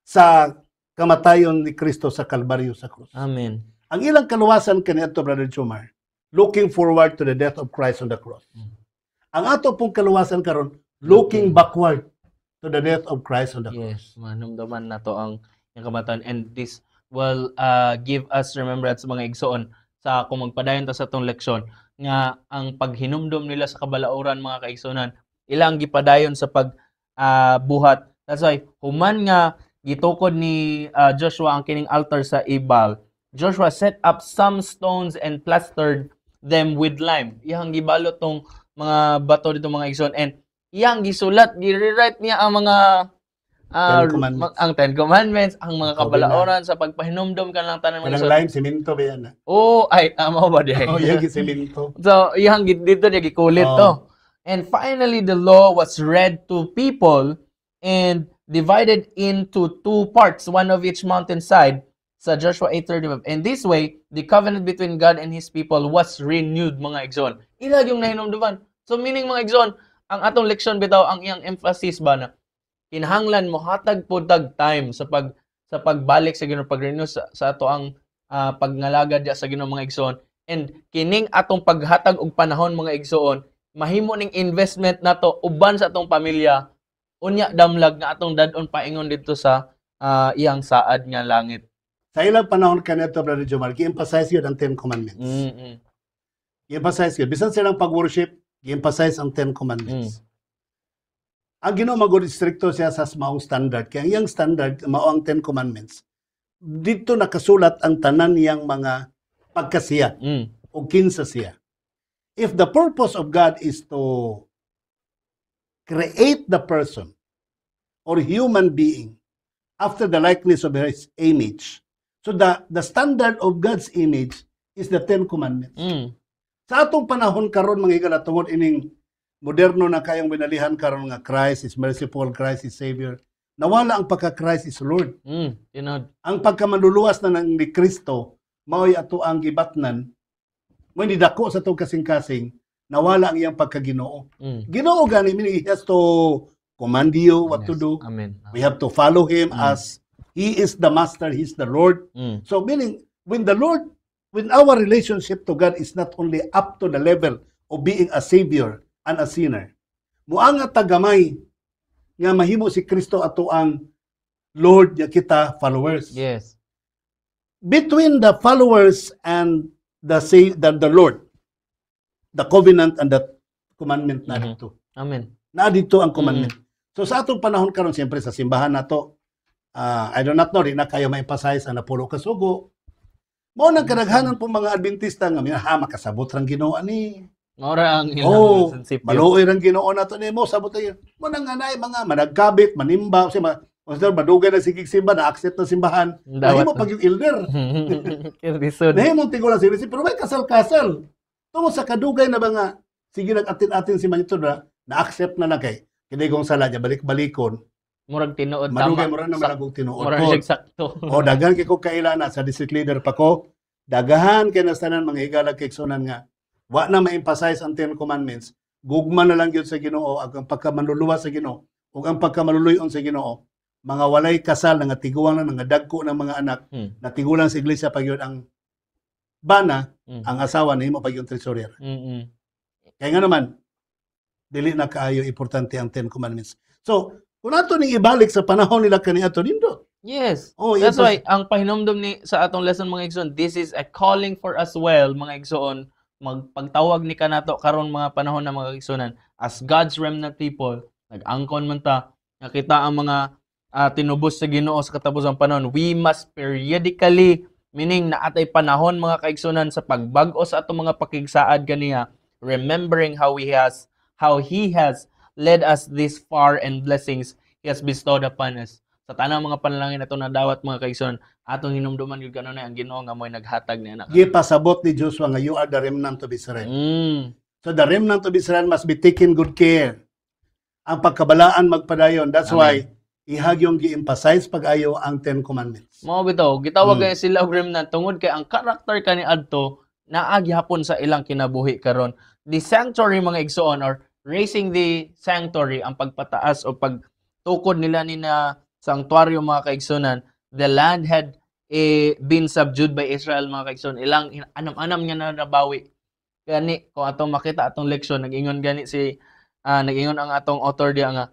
sa kamatayon ni Kristo sa Kalbaryo sa krus. Amen. Ang ilang kaluwasan kaniadto, Brother Jomar, looking forward to the death of Christ on the cross. Ang ato pong kaluwasan karon, looking backward to the death of Christ on the cross. Yes, manumdaman na to ang kamatayon, and this will give us remembrance mga igsoon sa kung magpadayon ta sa tong leksyon nga ang paghinumdom nila sa kabalauran mga kaigsoonan ilang gipadayon sa buhat. That's why human nga gitukod ni Joshua ang kining altar sa Ebal, Joshua set up some stones and plastered them with lime. Iyang gibalot tong mga bato dito mga igsoon, and iyang gisulat, gi-rewrite niya ang mga ang Ten Commandments, ang mga kabalauran sa pagpahinumdom ka lang tanan mga Kanang igsoon. lime, simento ba yan? Oh, ay amo ba di? Oh, yan simento. So, iyang dito niya gikulit to. And finally, the law was read to people and divided into two parts, one of each mountainside, sa Joshua 8:35. And this way, the covenant between God and His people was renewed, mga igsoon. Ilag yung nahinumduman. So, meaning, mga igsoon, ang atong leksyon bitaw, ang iyang emphasis ba na, kinahanglan mo hatag po tag time sa pagbalik sa Ginoo, pag-renew sa ato ang pagngalagad sa Ginoo mga igsoon, and kining atong paghatag og panahon mga igsoon mahimo ning investment nato uban sa atong pamilya unya damlag nga atong dad-on paingon dito sa iyang saad nga langit. Sa ilang panahon kanito, Brother Jomar, gi-emphasize yun ang Ten Commandments. Gi-emphasize yun. Bisan silang pag-worship, gi-emphasize ang Ten Commandments. Ang Ginoo magod stricto siya sa maong standard. Kaya ang standard, mao ang Ten Commandments. Dito nakasulat ang tanan niyang mga pagkasiya o kinsa siya. If the purpose of God is to create the person or human being after the likeness of His image, so the standard of God's image is the Ten Commandments. Sa atong panahon karon mga higala tungod ining moderno na kayong binalihan karon nga Christ is merciful, Christ is Savior. Nawala ang pagka-Christ is Lord. Ang pagkamanluluwas na ng ni Kristo, mao'y ato ang gibatnan, mo hindi dako sa itong kasing-kasing, nawala ang iyang pagka-Ginoo. Ginoo gani, meaning He has to command you what to do. Amen. We have to follow Him as He is the Master, He's the Lord. So meaning, when our relationship to God is not only up to the level of being a Savior and a sinner, muanga tagamay nga mahimo si Kristo ato ang Lord niya kita followers. Yes. Between the followers and the Lord, the covenant and the commandment na dito. Amen. Na dito ang commandment. So sa atong panahon karon siyempre sa simbahan nato, I do not know, rin na kayo ma-emphasize ang napulo kasugo. Mao nang kadaghanan po mga Adventista nga makasabot rang Ginoo ani. Maura ang ilang sensipyo. Maluoy rang Ginoo nato nimo sabot ayo. Mo nang anay mga managkabit, manimba, si madugay na sigig simba na accept na simbahan. Nahimo pag yung elder. Nahimo tigulan si pero may kasal-kasal. Tungod sa kadugay na ba nga sige nag-atin-atin si manito na accept na kay kini kong sala niya balik-balikon. Murag tinuod madugay mo rin naman akong tinuod. Murag sakto. O daghan kay ko kailana sa district leader pa ko. Dagahan kay nastanan mga higala kay igsunan nga wa na ma-emphasize ang Ten Commandments. Gugma na lang yun sa Ginoo ang pagkamanluluwa sa Ginoo ug ang pagkamaluluyon sa Ginoo. Mga walay kasal nga tiguang na nga dagko ng mga anak na tigulang sa iglesia pag yun ang bana ang asawa nimo pag yung treasurer. Kaya nga naman dili na kaayo importante ang Ten Commandments. So kung ato ning ibalik sa panahon nila kaniadto nindot. Yes. That's why ang pahinumdom ni sa atong lesson mga igsoon, this is a calling for us well mga igsoon. Magpagtawag ni kanato karon mga panahon na mga igsoonan as God's remnant people, nag-angkon man ta, nakita ang mga tinubos sa Ginoo sa katapusang panahon. We must periodically, meaning na atay panahon mga kaigsunan sa pagbag-o sa atong mga pakigsaad kaniya, remembering how He has led us this far and blessings He has bestowed upon us. Sa tanang mga panalangin ato na dawat mga kaigsunan, atong hinumduman gyud kanon ang Ginoo nga mo'y naghatag niya. Gipasabot ni Joshua nga you are the remnant of Israel. So the remnant of Israel must be taken good care. Ang pagkabalaan magpadayon. That's why ihag yung gi-emphasize pag-ayo ang Ten Commandments. Mao bitaw, gitawag kay sila og remnant tungod kay ang karakter kani adto naa gihapon sa ilang kinabuhi karon. The sanctuary mga igsoon, or raising the sanctuary, ang pagpataas o pagtukod nila ni na sanctuaryo mga kaigsonan, the land had been subdued by Israel mga kaigsoon. Ilang anam-anam nga na nabawi. Gani kung atong makita atong leksyon, nag-ingon gani nag-ingon ang atong author diya nga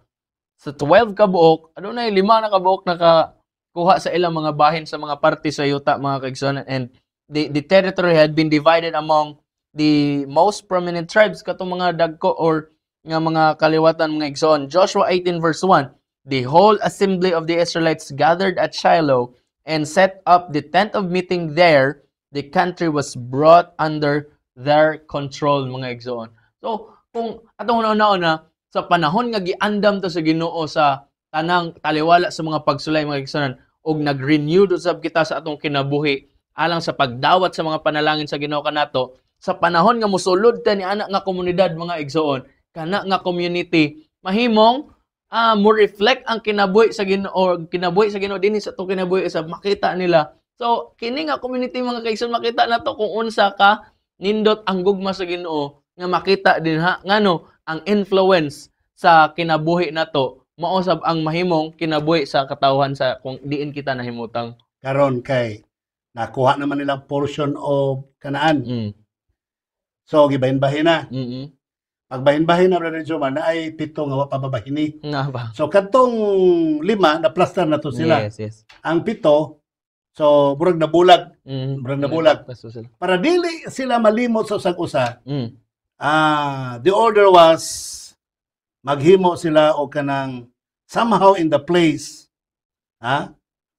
sa 12 ka buok, adunay 5 na ka buok nakakuha sa ilang mga bahin sa mga parte sa yuta mga kaigsoon, and the territory had been divided among the most prominent tribes katong mga dagko or nga mga kaliwatan mga igsoon. Joshua 18 verse 1, the whole assembly of the Israelites gathered at Shiloh and set up the tent of meeting there. The country was brought under their control mga igsoon. So kung atong una-una sa panahon nga giandam to sa Ginoo sa tanang taliwala sa mga pagsulay mga igsoon, og nag-renew usab kita sa atong kinabuhi alang sa pagdawat sa mga panalangin sa Ginoo kanato, sa panahon nga mosulod ta ni ana nga komunidad mga igsoon, kana nga community mahimong mo reflect ang kinabuhi sa Ginoo or kinabuhi sa Ginoo dinhi sa atong kinabuhi sa makita nila. So kini nga community mga kaigsoon, makita nato kung unsa ka nindot ang gugma sa Ginoo, nga makita din ngano ang influence sa kinabuhi nato mausab ang mahimong kinabuhi sa katawhan sa kung diin kita nahimutang. Karon kay nakuha naman nilang portion of Kanaan. Mm. So gibahin-bahin na. Mm. Pagbahin-bahin na Brother Joman na ay 7 nga wa pa babahini. Nga ba? So kadtong 5 na plaster na to sila. Yes, yes. Ang 7 so burag nabulag, Mm. burag nabulag. Paso sila. Para dili sila malimot sa usag-usa. Mm. The order was maghimo sila o kanang somehow in the place.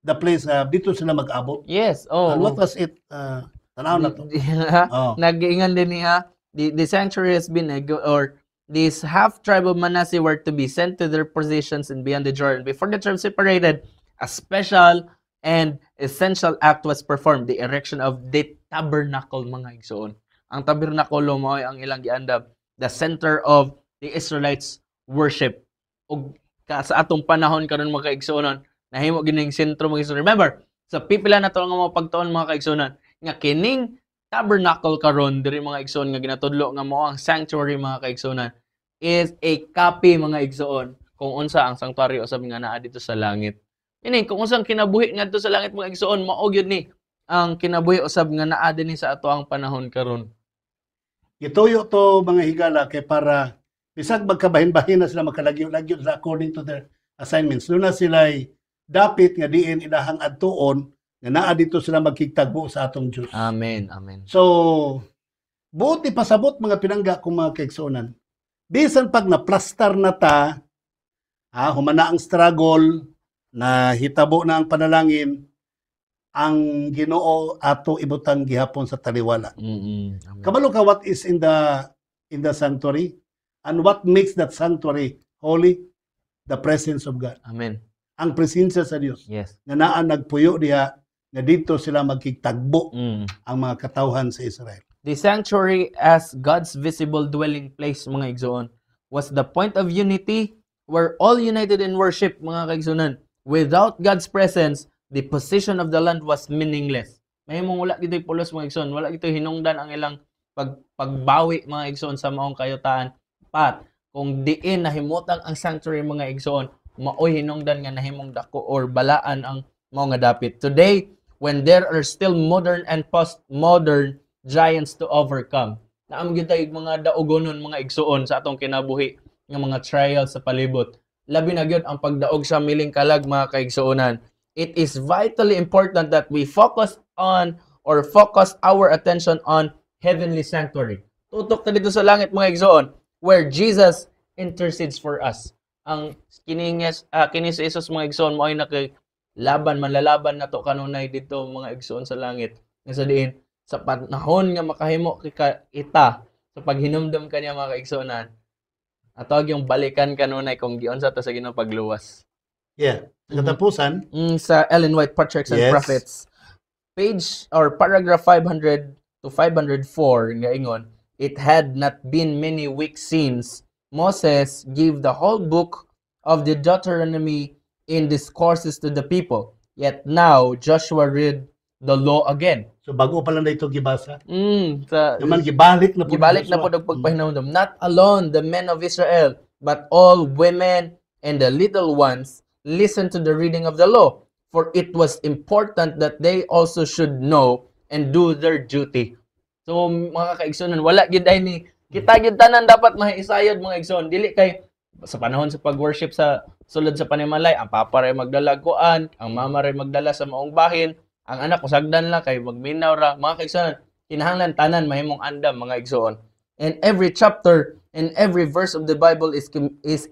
The place dito sila mag-abot. Yes. Oh. And what was it? Tanaw na to. Oh. Nag-iingan din niya, the sanctuary has been or this half tribe of Manasseh were to be sent to their positions and beyond the Jordan. Before the tribe separated, a special and essential act was performed, the erection of the tabernacle mga igsoon. Ang tabernakulo mao ang ilang giandam, the center of the Israelites worship. Ug sa atong panahon karon mga kaigsuonon, nahimo gining sentro mga igsoon. Remember, sa pipila na to nga mga pagtuon mga kaigsuonon, nga kining tabernacle karon diri mga igsoon nga ginatudlo nga mao ang sanctuary mga kaigsuonon is a copy mga igsoon kung unsa ang sanctuary usab nga naa dito sa langit. Ini kung unsang kinabuhi ngadto sa langit mga igsoon, mao gyud ni ang kinabuhi usab nga naa dinhi sa ato ang panahon karon. Ituyo to mga higala kay para bisag magkabahin-bahin na sila makalagyo-lagyo sa according to their assignments. Doon na sila dapit nga diin ilahang adtuon nga naa dito sila magkigtagbo sa atong Dios. Amen. Amen. So buti pasabot mga pinangga kung mga kaigsuonan. Bisan pag na-plaster na ta, humana ang struggle, na hitabo na ang panalangin, ang Ginoo ato ibutang gihapon sa taliwala. Amen. Kabalo ka what is in the sanctuary and what makes that sanctuary holy? The presence of God. Amen. Ang presensya sa Dios. Yes. Nga naa nagpuyo diha nga dito sila magkigtagbo ang mga katawhan sa Israel. The sanctuary as God's visible dwelling place mga igsoon was the point of unity where all united in worship mga kaigsuonan. Without God's presence, the position of the land was meaningless. Mahimong wala gito'y pulos mga igsoon, wala gito'y hinungdan ang ilang pagbawi mga igsoon sa maong kayutaan. Pat kung diin nahimutang ang sanctuary mga igsoon, maoy hinungdan nga nahimong dako or balaan ang mao nga dapit. Today, when there are still modern and postmodern giants to overcome, naam gyud tay mga daugonon mga igsoon sa atong kinabuhi nga mga trials sa palibot. Labi na gyud ang pagdaog sa miling kalag mga kaigsuonan. It is vitally important that we focus our attention on heavenly sanctuary. Tutok ta dito sa langit mga igsoon, where Jesus intercedes for us. Ang kini si Jesus mga igsoon mo ay manlalaban na to kanunay dito mga igsoon sa langit. Nga sa diin sa panahon nga makahimo kita sa paghinumdum kaniya mga kaigsuonan, atawag yung balikan kanunay kung giunsa to sa Ginoo pagluwas. Yeah. Katapusan, Sa Ellen White Patriarchs and Yes. Prophets, page or paragraph 500 to 504 nga ingon, it had not been many weeks since Moses gave the whole book of the Deuteronomy in discourses to the people. Yet now Joshua read the law again. So bago pa lang na ito gibasa. Sa Naman gibalik na po. gibalik na po og pagpahinumdom. Not alone the men of Israel, but all women and the little ones listen to the reading of the law, for it was important that they also should know and do their duty. So mga kaigsoon, wala gid ni kita gid tanan dapat mahisayod mga igsoon. Dili kay sa panahon sa pag-worship sa sulod sa Panimalay, ang papa ray magdala kuan, ang mama ray magdala sa maong bahin, ang anak usagdan lang kay magminaw ra. Mga kaigsoon, kinahanglan tanan mahimong andam mga igsoon. And every chapter and every verse of the Bible is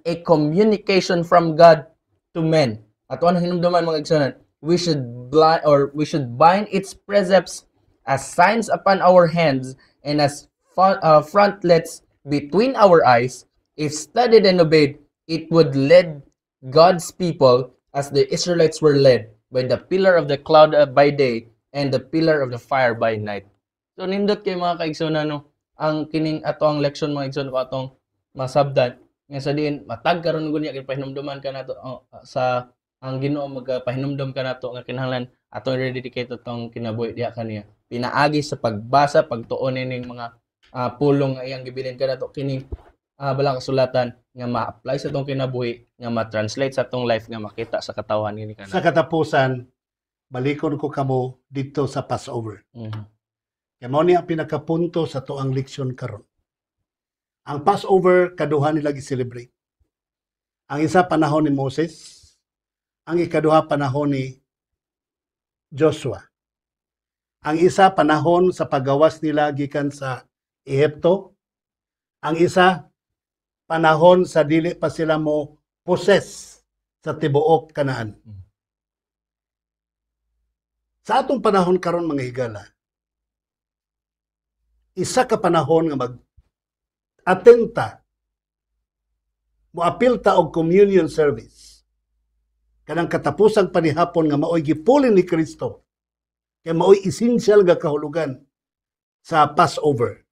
a communication from God to men. At ano hinumduman mga igsoon, we should bind its precepts as signs upon our hands and as frontlets between our eyes. If studied and obeyed, it would lead God's people as the Israelites were led by the pillar of the cloud by day and the pillar of the fire by night. So nindot kay mga kaigsoon ang kining atong leksyon mga igsoon ko atong masabdan nga sa diin matag karon gunya pahinumduman ka nato sa ang Ginoo magpahinumdom ka nato nga kinahanglan atong rededicate atong kinabuhi diha kaniya. Pinaagi sa pagbasa, pagtuon ning mga pulong nga iyang gibilin ka nato kining balang kasulatan nga ma-apply sa atong kinabuhi, nga ma-translate sa atong life, nga makita sa katawhan ini kana. Sa katapusan, balikon ko kamo dito sa Passover. Kaya mo ni ang pinakapunto sa tuang leksyon karon. Ang Passover kaduha nila gi-celebrate. Ang isa panahon ni Moses, ang ikaduha panahon ni Joshua. Ang isa panahon sa paggawas nila gikan sa Ehipto. Ang isa panahon sa dili pa sila mo possess sa tibuok Kanaan. Sa atong panahon karon mga higala, isa ka panahon nga mag-atenta, moapil ta og communion service. Kanang katapusang panihapon nga maoy gipulin ni Kristo, kay maoy essential nga kahulugan sa Passover.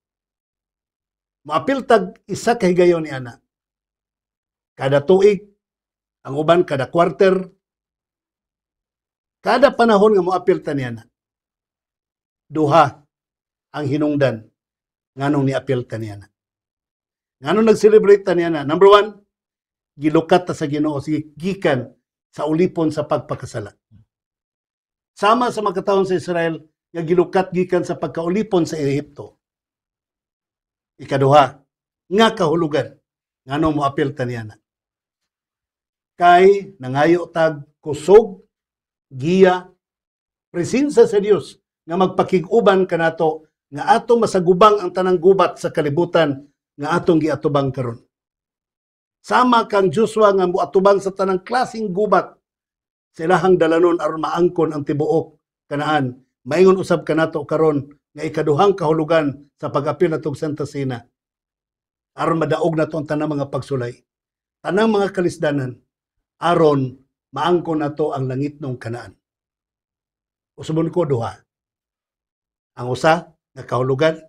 Maapil tag isa ka higayon ni ana. Kada tuig, ang uban kada quarter, kada panahon nga moapil ta ni ana. Duha ang hinungdan nganong niapil ta ni ana. Nganong nag-celebrate ta ni ana? Number 1, gilukat ta sa Ginoo gikan sa ulipon sa pagpakasala. Sama sa mga katawon sa Israel nga gilukat gikan sa pagkaulipon sa Ehipto. Ikaduha, nga kahulugan nganong moapil ta niya na. Kay nangayo tag kusog, giya, presensya sa Dios nga magpakig-uban kanato nga atong masagubang ang tanang gubat sa kalibutan nga atong giatubang karon. Sama kang Joshua nga moatubang sa tanang klaseng gubat sa ilahang dalanon aron maangkon ang tibuok Kanaan. Maingon usab kanato karon nga ikaduhang kahulugan sa pag-apil natong Santa Cena aron madaog nato ang tanang mga pagsulay, tanang mga kalisdanan aron maangkon nato ang langit ng Kanaan. Usubon ko duha. Ang usa nga kahulugan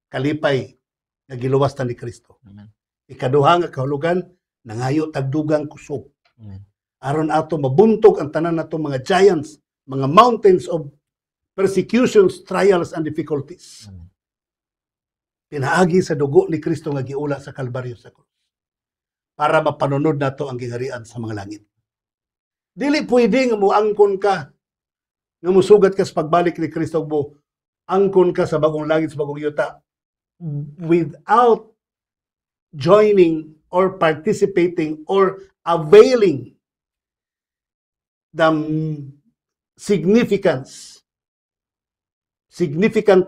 kalipay nga giluwas ta ni Kristo. Amen. Ikaduha nga kahulugan nangayo tagdugang kusog. Amen. Aron ato mabuntog ang tanan nato mga giants, mga mountains of persecutions, trials, and difficulties. Amen. Pinaagi sa dugo ni Kristo nga giula sa Kalbaryo sa krus para mapanunod nato ang gingarian sa mga langit. Dili pwede nga moangkon ka nga musugat ka sa pagbalik ni Kristo mo angkon ka sa bagong langit sa bagong yuta without joining or participating or availing the significant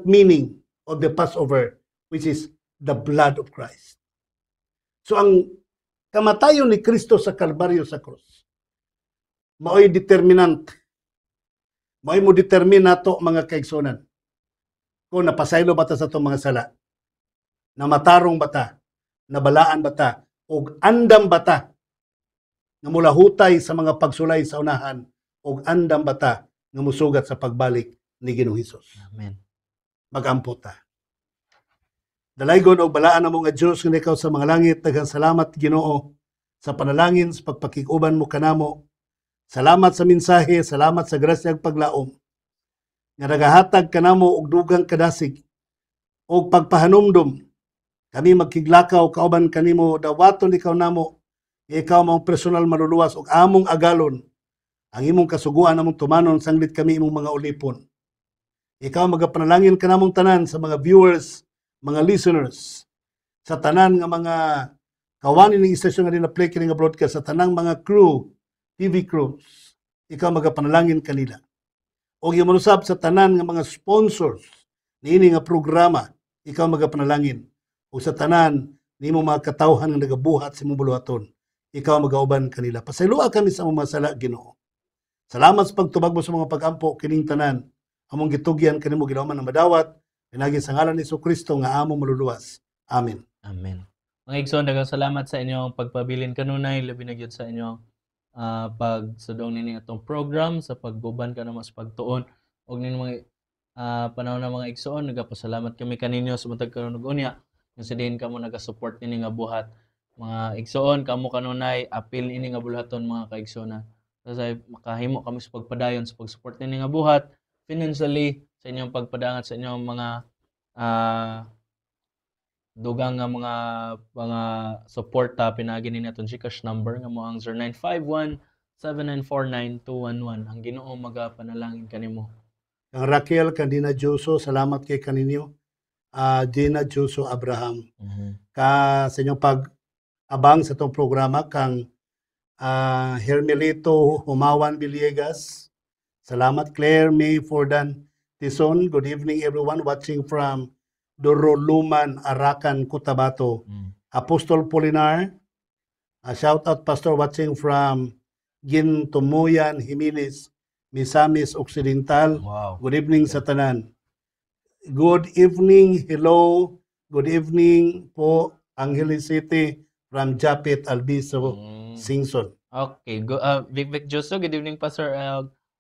meaning of the Passover, which is the blood of Christ. So ang kamatayon ni Kristo sa Kalbaryo sa krus, mao'y determinant. Mao'y mo determine nato mga kaigsonan. Kung napasaylo ba ta sa itong mga sala, namatarong ba ta, nabalaan ba ta, o andam ba ta, nga mula hutay sa mga pagsulay sa unahan, o andam ba ta, nga musugat sa pagbalik ni Ginoong Hesus. Amen. Magampo ta. Dalaygon og balaan na mo nga Diyos nga ikaw sa mga langit, daghang salamat Ginoo sa panalangin, sa pagpakiguban mo kanamo. Salamat sa mensahe, salamat sa grasya ug paglaom. nga nagahatag kanamo og dugang kadasig og pagpahanumdum. Kami magkiglakaw kauban kanimo dawaton ikaw namo nga ikaw mao personal maluluwas og among agalon ang imong kasuguan among tumanon sanglit kami imong mga ulipon. Ikaw magapanalangin kanamong tanan sa mga viewers, mga listeners, sa tanan nga mga kawani ning istasyon nga dina-play kini nga broadcast, sa tanang mga crew, TV crews. Ikaw magapanalangin kanila. O yung manusab sa tanan nga mga sponsors niini nga programa, ikaw magapanalangin. O sa tanan nimo mga katawhan nga nagabuhat sa imong buluhaton, ikaw magauban kanila. Pasayloa kami sa mga sala, Ginoo. Salamat sa pagtubag mo sa mga pag-ampo kining tanan. Among gitugyan kanimo Ginoo man ang madawat pinagi sa ngalan ni Kristo nga among maluluwas. Amen. Amen. Mga igsoon, daghang salamat sa inyong pagpabilin kanunay, labi na gyud sa inyong pagsudong nini atong program sa pagguban ka naman sa pagtuon og nini mga panahon na mga igsoon. Nagapasalamat kami kaninyo sa matag karon ug unya kung sa diin kamo naga-support nini nga buhat. Mga igsoon, kamo kanunay apil ini nga bulhaton mga kaigsoona. Kasi makahimo kami sa pagpadayon sa pag-support nini nga buhat financially sa inyong pagpadangat sa inyong mga dugang nga mga suporta pinagi ni naton GCash number nga mo ang 0951-7949-211. Ang Ginoo magapanalangin kanimo. Ang Raquel Candina Juso, salamat kay kaninyo. Gina Juso Abraham. Ka sa inyong pag-abang sa itong programa kang Hermelito Humawan Villegas. Salamat Claire May Fordan Tison. Good evening everyone watching from Doroluman, Arakan, Cotabato. Apostol Polinar. Shout out Pastor watching from Gintomoyan, Jimenez, Misamis Occidental. Wow. Good evening sa tanan. Good evening, hello. Good evening po, Angeles City from Japet Albiso, Singson. Okay, Vic Joso, good evening Pastor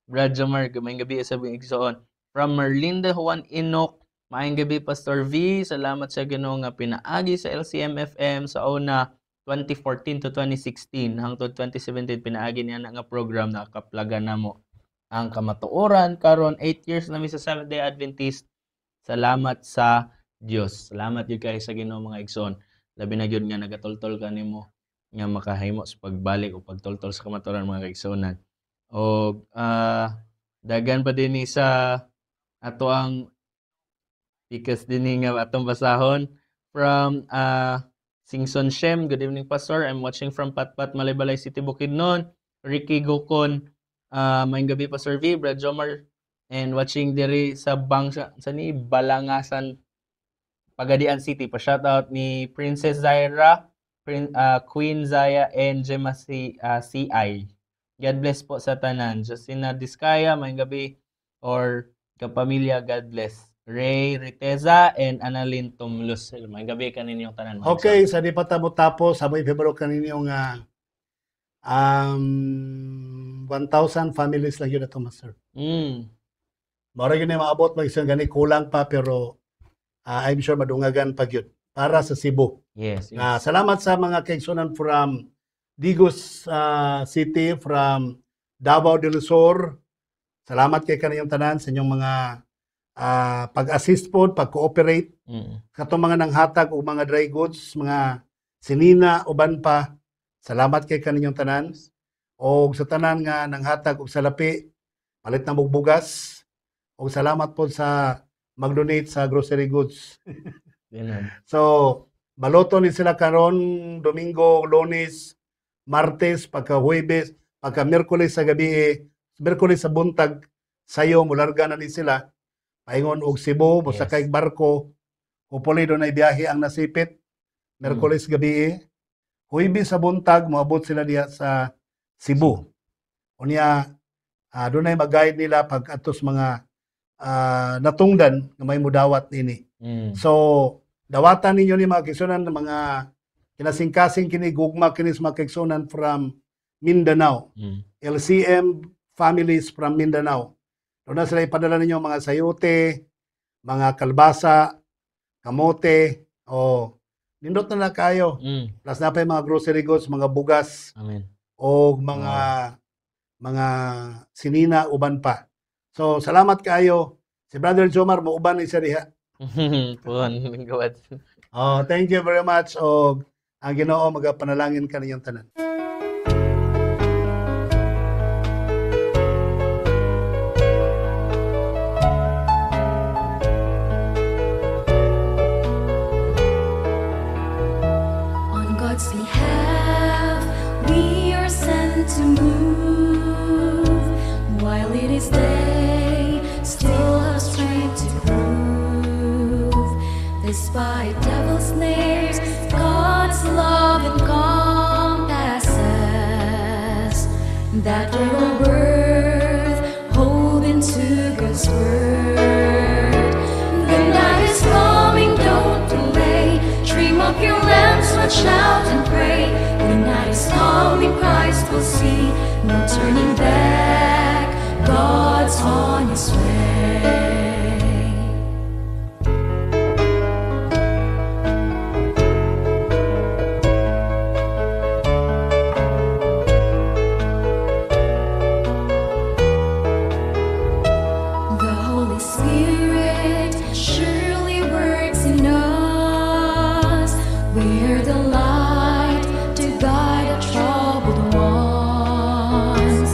Brad Jamar, maayong gabi sa mga igsoon. From Merlinda Juan Enoch, maayong gabi Pastor V, salamat sa Ginoo nga pinaagi sa LCM-FM sa una 2014 to 2016 hangtod 2017 pinaagi niya nga program na kaplaga namo ang kamatuoran karon 8 years na mi sa Seventh Day Adventist. Salamat sa Dios. Salamat gyud kay sa Ginoo mga igsoon. Labi na gyud nga nagatultol kanimo nga makahimo sa pagbalik o pagtultol sa kamatuoran mga kaigsoonan. O dagan pa din sa ato ang pikas din nga atong basahon from Singson Shem. Good evening Pastor. I'm watching from Patpat, Malaybalay City, Bukidnon. Ricky Gokon. Maayong gabi Pastor V, Brad Jomar, and watching diri sa Bangsa sa ni Balangasan, Pagadian City. Pa shout out ni Princess Zaira, Queen Zaya, and Gemma CI. God bless po sa tanan. Justina Diskaya, maayong gabi, or kapamilya, God bless. Ray Riteza and Annalyn Tumlus. Maayong gabi kaninyong tanan. Okay, sa di pa tapos, sabay February kaninyong 1,000 families lang yun ito, Master. Mara yun na maabot, mag-isang gani, kulang pa, pero I'm sure madungagan pa yun para sa Cebu. Yes. Salamat sa mga kaigsunan from Digos City, from Davao del Sur. Salamat kay kaniyong tanan sa inyong mga pag-assist po, pag-cooperate. Katong mga nanghatag o mga dry goods, mga sinina, uban pa. Salamat kay kaninyong tanan. O sa tanan nga nanghatag og salapi, palit na bugas. O salamat po sa mag-donate sa grocery goods. So, baloto ni sila karon Domingo, Lunes, Martes, pagka-Huwebes, pagka-Miyerkules sa gabi, Miyerkules sa buntag, sayo, mularga na ni sila. Paingon og Cebu, mosakay barko, hopefully doon ay biyahe ang nasipit. Miyerkules gabi, Huwebes sa buntag, moabot sila diya sa Cebu. Unya, doon ay mag-guide nila pag atos mga natungdan na may mudawat nini. So, dawatan ninyo ni mga kaigsunan, mga kinasing-kasing kini, gugma kini sa mga kaigsunan from Mindanao. LCM families from Mindanao. Doon na sila ipadala ninyo mga sayote, mga kalbasa, kamote, o nindot na kayo. Plus na pa yung mga grocery goods, mga bugas, Amen. o mga sinina, uban pa. So, salamat kayo. Si Brother Jomar, mauban ni siya diha. Puan, gawad. Oh, thank you very much. O ang Ginoo magapanalangin ka ninyong tanan. On God's behalf, we are sent to move. While it is day, still have strength to prove. Despite devil's snares, God's love encompasses. That will birth, hold into God's word. The night is coming, don't delay. Dream up your lamps, watch out and pray. The night is coming, Christ will see. No turning back, God's on His way. The Holy Spirit surely works in us. We're the light to guide the troubled ones.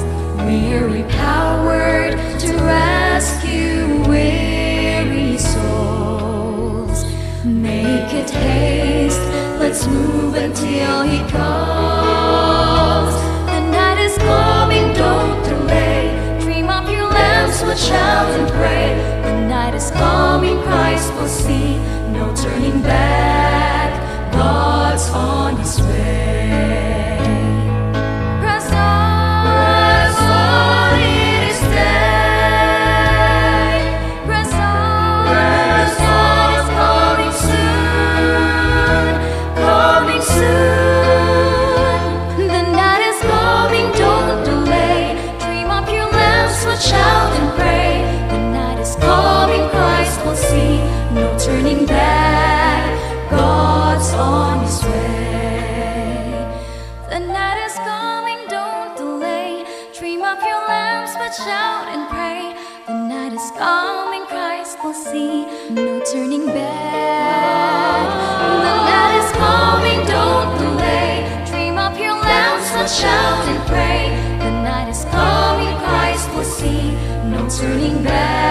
We're empowered to rescue weary souls. Make it haste, let's move until He comes. The night is coming, don't delay. Dream up your lamps, watch out and pray. The night is coming, Christ will see. No turning back, God's on His way. Press on, it is day. Press on, it's coming soon, coming soon. The night is coming, don't delay. Dream up your lamps, watch out and pray. The night is coming, Christ will see. No turning back, God's on His way. The night is coming, don't delay. Dream up your lamps, watch out and pray. The night is coming, Christ will see. No turning back. The night is coming, don't delay. Dream up your lamps, watch out and pray. The night is coming, Christ will see. No turning back.